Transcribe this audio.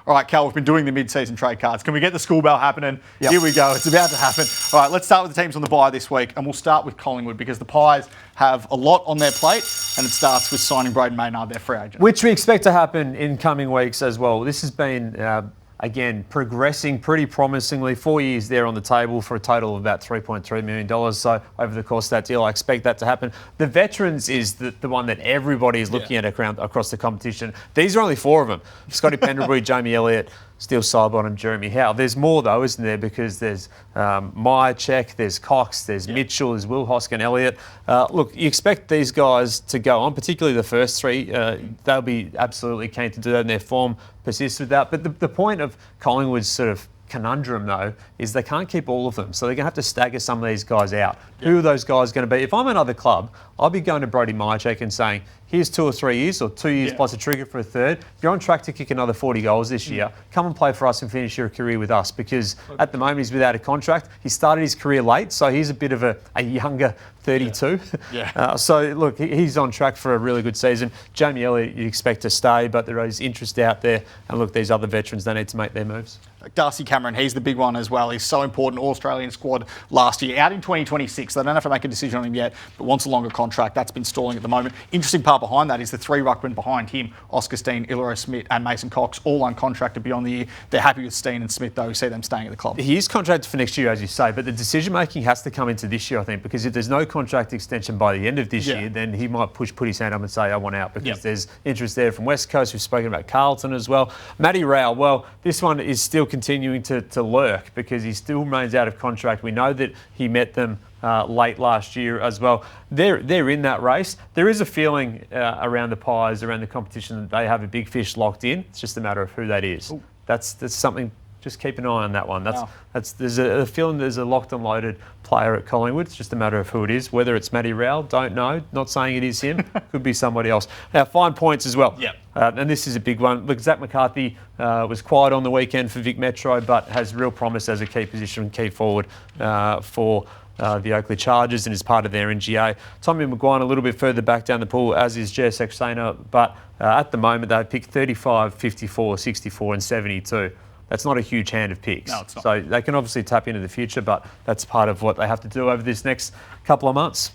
All right, Cal, we've been doing the mid-season trade cards. Can we get the school bell happening? Yep. Here we go. It's about to happen. All right, let's start with the teams on the bye this week, and we'll start with Collingwood because the Pies have a lot on their plate, and it starts with signing Braden Maynard, their free agent. Which we expect to happen in coming weeks as well. This has been, again, progressing pretty promisingly. 4 years there on the table for a total of about $3.3 million. So over the course of that deal, I expect that to happen. The veterans is the one that everybody is looking at across the competition. These are only 4 of them. Scotty Pendlebury, Jamie Elliott, Steele Sidebottom, Jeremy Howe. There's more though, isn't there? Because there's Myercheck, there's Cox, there's Mitchell, there's Will Hoskin, Elliott. Look, you expect these guys to go on, particularly the first 3. They'll be absolutely keen to do that, and their form persists with that. But the point of Collingwood's sort of conundrum, though, is they can't keep all of them. So they're going to have to stagger some of these guys out. Who are those guys going to be? If I'm another club, I'll be going to Brody Myercheck and saying, here's 2 or 3 years, or 2 years plus a trigger for a third. If you're on track to kick another 40 goals this year, come and play for us and finish your career with us, because at the moment he's without a contract. He started his career late, so he's a bit of a younger 32. So, look, he's on track for a really good season. Jamie Elliott, you expect to stay, but there is interest out there. And look, these other veterans, they need to make their moves. Darcy Cameron, he's the big one as well. He's so important, All-Australian squad last year. Out in 2026, they don't have to make a decision on him yet, but wants a longer contract. That's been stalling at the moment. Interesting part behind that is the 3 ruckmen behind him, Oscar Steen, Ilaro Smith and Mason Cox, all uncontracted beyond the year. They're happy with Steen and Smith, though. We see them staying at the club. He is contracted for next year, as you say, but the decision-making has to come into this year, I think, because if there's no contract extension by the end of this year, then he might put his hand up and say, I want out, because there's interest there from West Coast. We've spoken about Carlton as well. Matty Rowell, well, this one is still continuing to lurk because he still remains out of contract. We know that he met them late last year as well. They're in that race. There is a feeling around the Pies, around the competition, that they have a big fish locked in. It's just a matter of who that is. That's something. Just keep an eye on that one. There's a feeling there's a locked and loaded player at Collingwood. It's just a matter of who it is. Whether it's Matty Rowell, don't know. Not saying it is him. Could be somebody else. Now, fine points as well. And this is a big one. Look, Zach McCarthy was quiet on the weekend for Vic Metro, but has real promise as a key position and key forward for the Oakley Chargers and is part of their NGA. Tommy Maguire a little bit further back down the pool, as is Jess Sainer, but at the moment they've picked 35, 54, 64 and 72. That's not a huge hand of picks. No, it's not. So they can obviously tap into the future, but that's part of what they have to do over this next couple of months.